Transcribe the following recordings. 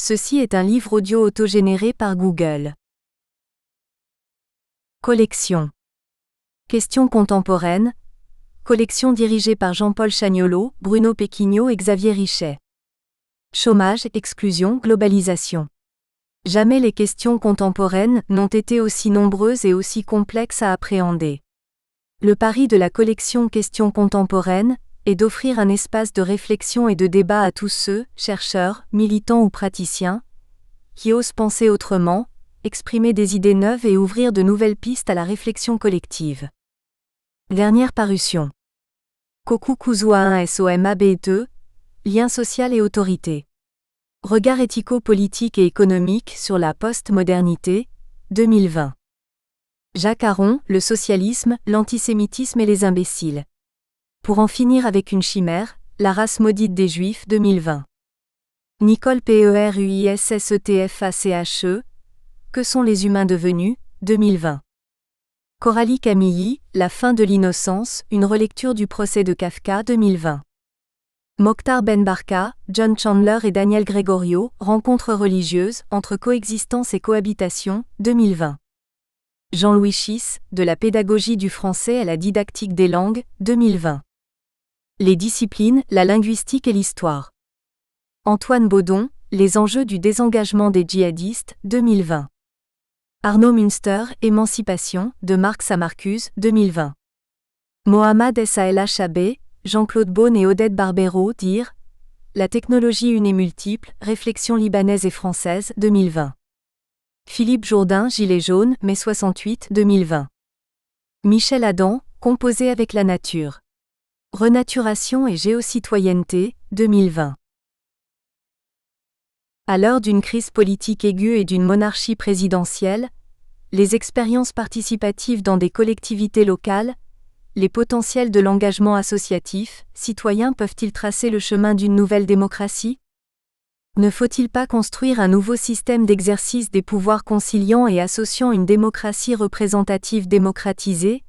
Ceci est un livre audio autogénéré par Google. Collection. Questions contemporaines. Collection dirigée par Jean-Paul Chagnolo, Bruno Pequignot et Xavier Richet. Chômage, exclusion, globalisation. Jamais les questions contemporaines n'ont été aussi nombreuses et aussi complexes à appréhender. Le pari de la collection Questions contemporaines est d'offrir un espace de réflexion et de débat à tous ceux, chercheurs, militants ou praticiens, qui osent penser autrement, exprimer des idées neuves et ouvrir de nouvelles pistes à la réflexion collective. Dernière parution. Koku Kuzua 1 SOMAB2, Lien social et autorité. Regard éthico-politique et économique sur la post-modernité, 2020. Jacques Aron, Le socialisme, l'antisémitisme et les imbéciles. Pour en finir avec une chimère, La race maudite des Juifs, 2020. Nicole Peruisssetfache, Que sont les humains devenus, 2020. Coralie Camilli, La fin de l'innocence, une relecture du procès de Kafka, 2020. Mokhtar Benbarka, John Chandler et Daniel Gregorio, Rencontres religieuses, entre coexistence et cohabitation, 2020. Jean-Louis Schiss, De la pédagogie du français à la didactique des langues, 2020. Les disciplines, la linguistique et l'histoire. Antoine Baudon, Les enjeux du désengagement des djihadistes, 2020. Arnaud Münster, Émancipation, de Marx à Marcuse, 2020. Mohamed Salhabé, Jean-Claude Beaune et Odette Barbero, Dire, La technologie une et multiple, réflexion libanaise et française, 2020. Philippe Jourdain, Gilets jaunes, mai 68, 2020. Michel Adam, Composer avec la nature. Renaturation et géocitoyenneté, 2020. À l'heure d'une crise politique aiguë et d'une monarchie présidentielle, les expériences participatives dans des collectivités locales, les potentiels de l'engagement associatif, citoyen peuvent-ils tracer le chemin d'une nouvelle démocratie ? Ne faut-il pas construire un nouveau système d'exercice des pouvoirs conciliant et associant une démocratie représentative démocratisée,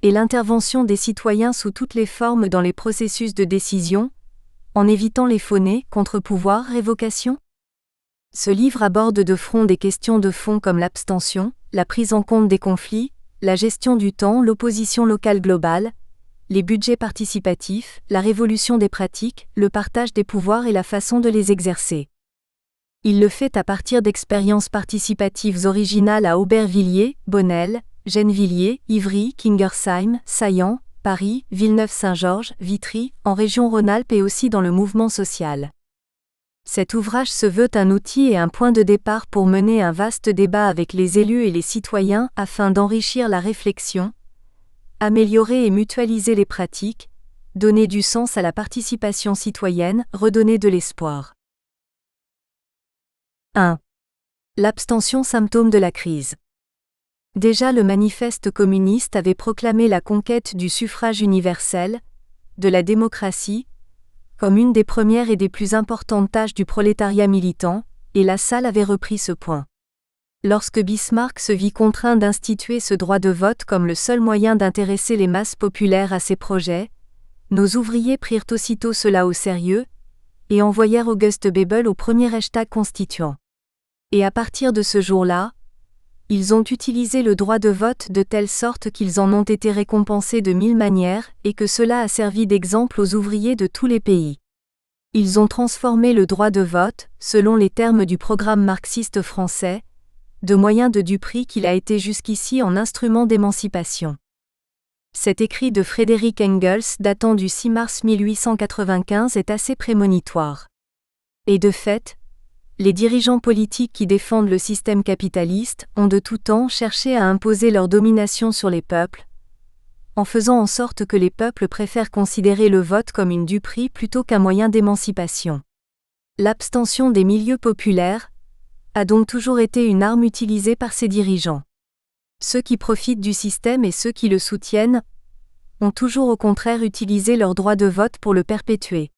et l'intervention des citoyens sous toutes les formes dans les processus de décision, en évitant les faux-nez, contre-pouvoirs, révocation ? Ce livre aborde de front des questions de fond comme l'abstention, la prise en compte des conflits, la gestion du temps, l'opposition locale globale, les budgets participatifs, la révolution des pratiques, le partage des pouvoirs et la façon de les exercer. Il le fait à partir d'expériences participatives originales à Aubervilliers, Bonnel, Gennevilliers, Ivry, Kingersheim, Saillant, Paris, Villeneuve-Saint-Georges, Vitry, en région Rhône-Alpes et aussi dans le mouvement social. Cet ouvrage se veut un outil et un point de départ pour mener un vaste débat avec les élus et les citoyens afin d'enrichir la réflexion, améliorer et mutualiser les pratiques, donner du sens à la participation citoyenne, redonner de l'espoir. 1. L'abstention symptôme de la crise. Déjà le manifeste communiste avait proclamé la conquête du suffrage universel, de la démocratie, comme une des premières et des plus importantes tâches du prolétariat militant, et Lassalle avait repris ce point. Lorsque Bismarck se vit contraint d'instituer ce droit de vote comme le seul moyen d'intéresser les masses populaires à ses projets, nos ouvriers prirent aussitôt cela au sérieux, et envoyèrent Auguste Bebel au premier Reichstag constituant. Et à partir de ce jour-là, ils ont utilisé le droit de vote de telle sorte qu'ils en ont été récompensés de 1000 manières et que cela a servi d'exemple aux ouvriers de tous les pays. Ils ont transformé le droit de vote, selon les termes du programme marxiste français, de moyen de duperie qu'il a été jusqu'ici en instrument d'émancipation. Cet écrit de Frédéric Engels datant du 6 mars 1895 est assez prémonitoire. Et de fait, les dirigeants politiques qui défendent le système capitaliste ont de tout temps cherché à imposer leur domination sur les peuples, en faisant en sorte que les peuples préfèrent considérer le vote comme une duperie plutôt qu'un moyen d'émancipation. L'abstention des milieux populaires a donc toujours été une arme utilisée par ces dirigeants. Ceux qui profitent du système et ceux qui le soutiennent ont toujours au contraire utilisé leur droit de vote pour le perpétuer.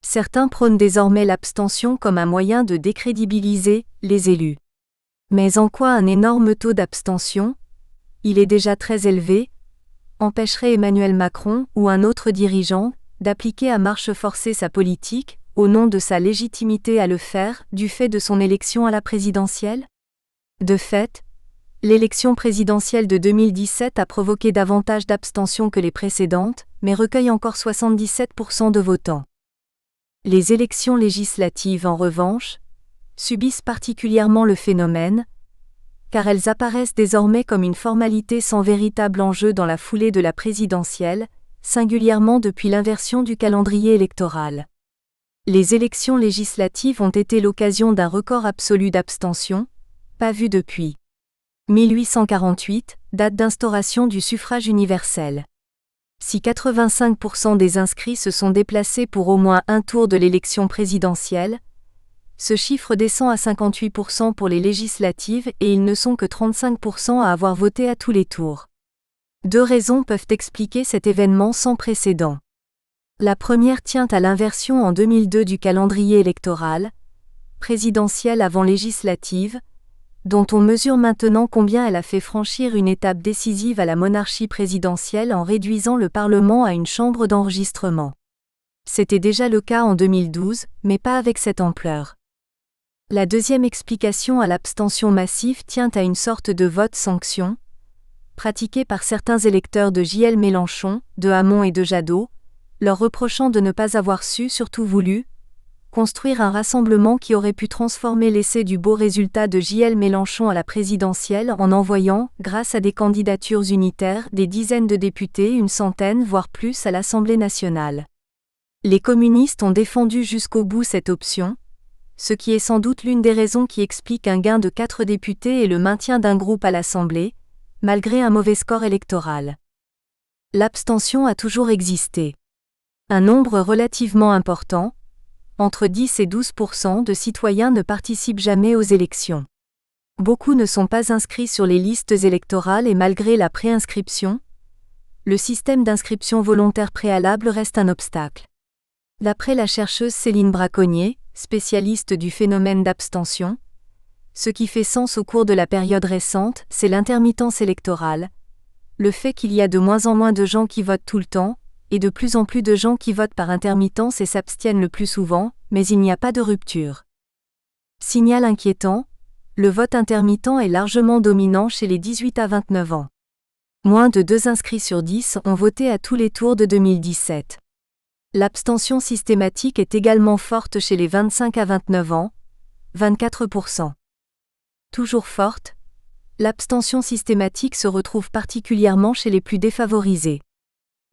Certains prônent désormais l'abstention comme un moyen de décrédibiliser les élus. Mais en quoi un énorme taux d'abstention, il est déjà très élevé, empêcherait Emmanuel Macron ou un autre dirigeant d'appliquer à marche forcée sa politique, au nom de sa légitimité à le faire, du fait de son élection à la présidentielle? De fait, l'élection présidentielle de 2017 a provoqué davantage d'abstentions que les précédentes, mais recueille encore 77% de votants. Les élections législatives, en revanche, subissent particulièrement le phénomène, car elles apparaissent désormais comme une formalité sans véritable enjeu dans la foulée de la présidentielle, singulièrement depuis l'inversion du calendrier électoral. Les élections législatives ont été l'occasion d'un record absolu d'abstention, pas vu depuis 1848, date d'instauration du suffrage universel. Si 85% des inscrits se sont déplacés pour au moins un tour de l'élection présidentielle, ce chiffre descend à 58% pour les législatives et ils ne sont que 35% à avoir voté à tous les tours. Deux raisons peuvent expliquer cet événement sans précédent. La première tient à l'inversion en 2002 du calendrier électoral, présidentielle avant législative, dont on mesure maintenant combien elle a fait franchir une étape décisive à la monarchie présidentielle en réduisant le Parlement à une chambre d'enregistrement. C'était déjà le cas en 2012, mais pas avec cette ampleur. La deuxième explication à l'abstention massive tient à une sorte de vote-sanction, pratiqué par certains électeurs de J.L. Mélenchon, de Hamon et de Jadot, leur reprochant de ne pas avoir su, surtout voulu, construire un rassemblement qui aurait pu transformer l'essai du beau résultat de J.L. Mélenchon à la présidentielle en envoyant, grâce à des candidatures unitaires, des dizaines de députés, une centaine voire plus à l'Assemblée nationale. Les communistes ont défendu jusqu'au bout cette option, ce qui est sans doute l'une des raisons qui explique un gain de 4 députés et le maintien d'un groupe à l'Assemblée, malgré un mauvais score électoral. L'abstention a toujours existé. Un nombre relativement important, entre 10 et 12% de citoyens ne participent jamais aux élections. Beaucoup ne sont pas inscrits sur les listes électorales et malgré la préinscription, le système d'inscription volontaire préalable reste un obstacle. D'après la chercheuse Céline Braconnier, spécialiste du phénomène d'abstention, ce qui fait sens au cours de la période récente, c'est l'intermittence électorale, le fait qu'il y a de moins en moins de gens qui votent tout le temps, et de plus en plus de gens qui votent par intermittence et s'abstiennent le plus souvent, mais il n'y a pas de rupture. Signal inquiétant, le vote intermittent est largement dominant chez les 18 à 29 ans. Moins de 2 inscrits sur 10 ont voté à tous les tours de 2017. L'abstention systématique est également forte chez les 25 à 29 ans, 24%. Toujours forte, l'abstention systématique se retrouve particulièrement chez les plus défavorisés.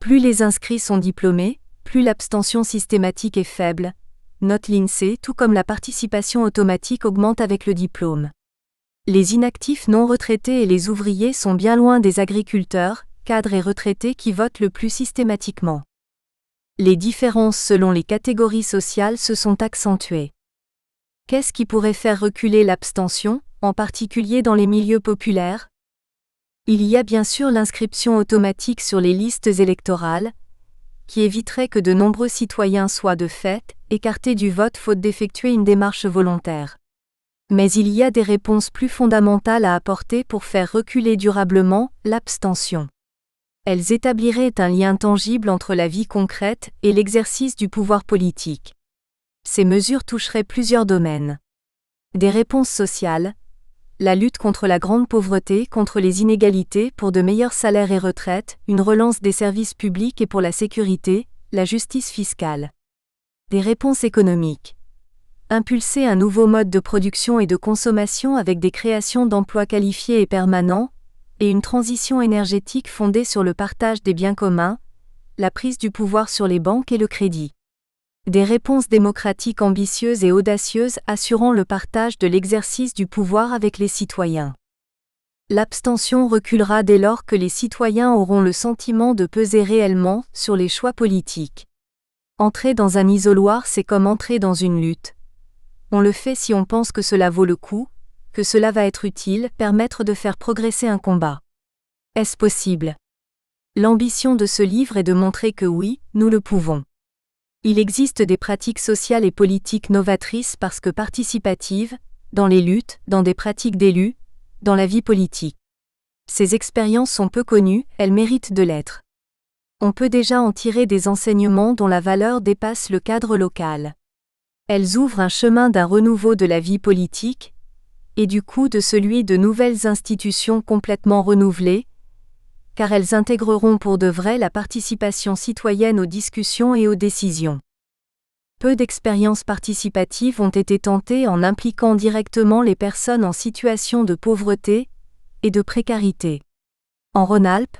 Plus les inscrits sont diplômés, plus l'abstention systématique est faible, note l'INSEE, tout comme la participation automatique augmente avec le diplôme. Les inactifs non retraités et les ouvriers sont bien loin des agriculteurs, cadres et retraités qui votent le plus systématiquement. Les différences selon les catégories sociales se sont accentuées. Qu'est-ce qui pourrait faire reculer l'abstention, en particulier dans les milieux populaires? Il y a bien sûr l'inscription automatique sur les listes électorales, qui éviterait que de nombreux citoyens soient de fait écartés du vote faute d'effectuer une démarche volontaire. Mais il y a des réponses plus fondamentales à apporter pour faire reculer durablement l'abstention. Elles établiraient un lien tangible entre la vie concrète et l'exercice du pouvoir politique. Ces mesures toucheraient plusieurs domaines. Des réponses sociales, la lutte contre la grande pauvreté, contre les inégalités, pour de meilleurs salaires et retraites, une relance des services publics et pour la sécurité, la justice fiscale. Des réponses économiques. Impulser un nouveau mode de production et de consommation avec des créations d'emplois qualifiés et permanents, et une transition énergétique fondée sur le partage des biens communs, la prise du pouvoir sur les banques et le crédit. Des réponses démocratiques ambitieuses et audacieuses assurant le partage de l'exercice du pouvoir avec les citoyens. L'abstention reculera dès lors que les citoyens auront le sentiment de peser réellement sur les choix politiques. Entrer dans un isoloir, c'est comme entrer dans une lutte. On le fait si on pense que cela vaut le coup, que cela va être utile, permettre de faire progresser un combat. Est-ce possible? L'ambition de ce livre est de montrer que oui, nous le pouvons. Il existe des pratiques sociales et politiques novatrices parce que participatives, dans les luttes, dans des pratiques d'élus, dans la vie politique. Ces expériences sont peu connues, elles méritent de l'être. On peut déjà en tirer des enseignements dont la valeur dépasse le cadre local. Elles ouvrent un chemin d'un renouveau de la vie politique, et du coup de celui de nouvelles institutions complètement renouvelées, car elles intégreront pour de vrai la participation citoyenne aux discussions et aux décisions. Peu d'expériences participatives ont été tentées en impliquant directement les personnes en situation de pauvreté et de précarité. En Rhône-Alpes,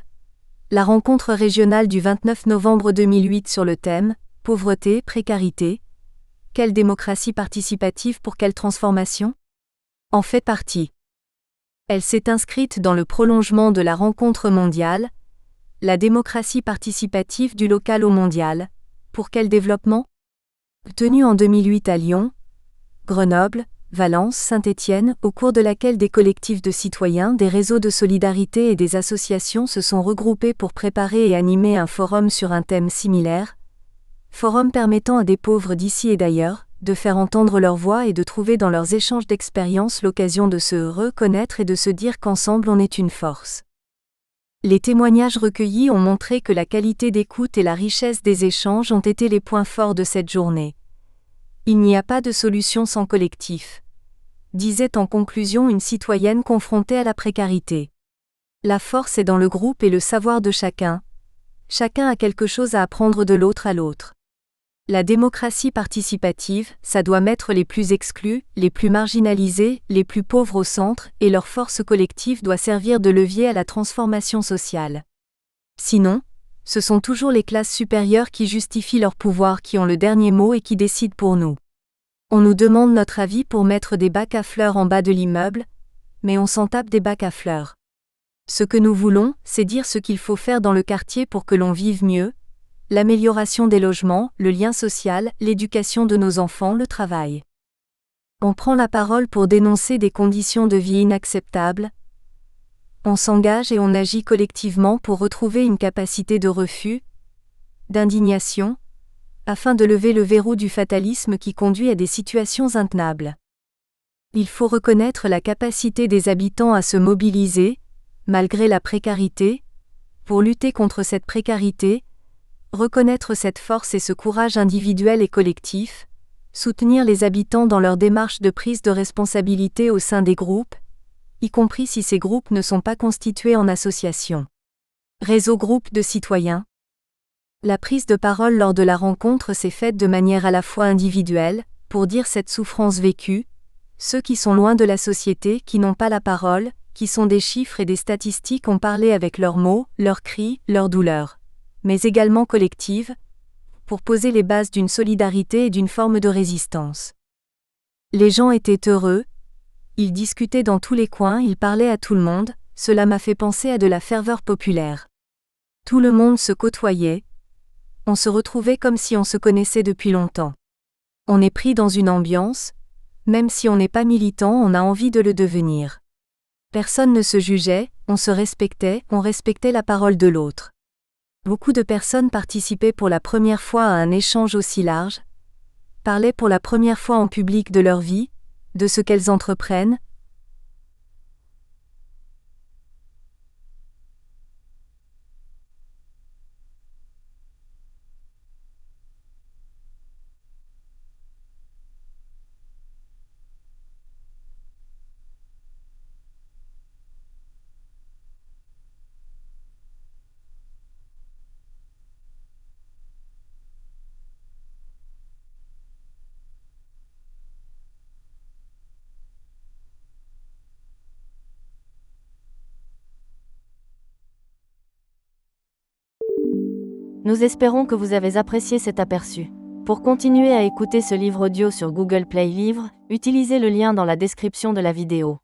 la rencontre régionale du 29 novembre 2008 sur le thème « Pauvreté, précarité », quelle démocratie participative pour quelle transformation ? En fait partie. Elle s'est inscrite dans le prolongement de la rencontre mondiale, la démocratie participative du local au mondial, pour quel développement ? Tenue en 2008 à Lyon, Grenoble, Valence, Saint-Étienne, au cours de laquelle des collectifs de citoyens, des réseaux de solidarité et des associations se sont regroupés pour préparer et animer un forum sur un thème similaire, forum permettant à des pauvres d'ici et d'ailleurs, de faire entendre leur voix et de trouver dans leurs échanges d'expériences l'occasion de se reconnaître et de se dire qu'ensemble on est une force. Les témoignages recueillis ont montré que la qualité d'écoute et la richesse des échanges ont été les points forts de cette journée. Il n'y a pas de solution sans collectif, disait en conclusion une citoyenne confrontée à la précarité. La force est dans le groupe et le savoir de chacun. Chacun a quelque chose à apprendre de l'autre à l'autre. La démocratie participative, ça doit mettre les plus exclus, les plus marginalisés, les plus pauvres au centre, et leur force collective doit servir de levier à la transformation sociale. Sinon, ce sont toujours les classes supérieures qui justifient leur pouvoir qui ont le dernier mot et qui décident pour nous. On nous demande notre avis pour mettre des bacs à fleurs en bas de l'immeuble, mais on s'en tape des bacs à fleurs. Ce que nous voulons, c'est dire ce qu'il faut faire dans le quartier pour que l'on vive mieux, l'amélioration des logements, le lien social, l'éducation de nos enfants, le travail. On prend la parole pour dénoncer des conditions de vie inacceptables. On s'engage et on agit collectivement pour retrouver une capacité de refus, d'indignation, afin de lever le verrou du fatalisme qui conduit à des situations intenables. Il faut reconnaître la capacité des habitants à se mobiliser, malgré la précarité, pour lutter contre cette précarité, reconnaître cette force et ce courage individuel et collectif, soutenir les habitants dans leur démarche de prise de responsabilité au sein des groupes, y compris si ces groupes ne sont pas constitués en association. Réseau groupe de citoyens. La prise de parole lors de la rencontre s'est faite de manière à la fois individuelle, pour dire cette souffrance vécue, ceux qui sont loin de la société, qui n'ont pas la parole, qui sont des chiffres et des statistiques ont parlé avec leurs mots, leurs cris, leurs douleurs, mais également collective, pour poser les bases d'une solidarité et d'une forme de résistance. Les gens étaient heureux, ils discutaient dans tous les coins, ils parlaient à tout le monde, cela m'a fait penser à de la ferveur populaire. Tout le monde se côtoyait, on se retrouvait comme si on se connaissait depuis longtemps. On est pris dans une ambiance, même si on n'est pas militant, on a envie de le devenir. Personne ne se jugeait, on se respectait, on respectait la parole de l'autre. Beaucoup de personnes participaient pour la première fois à un échange aussi large, parlaient pour la première fois en public de leur vie, de ce qu'elles entreprennent. Nous espérons que vous avez apprécié cet aperçu. Pour continuer à écouter ce livre audio sur Google Play Livres, utilisez le lien dans la description de la vidéo.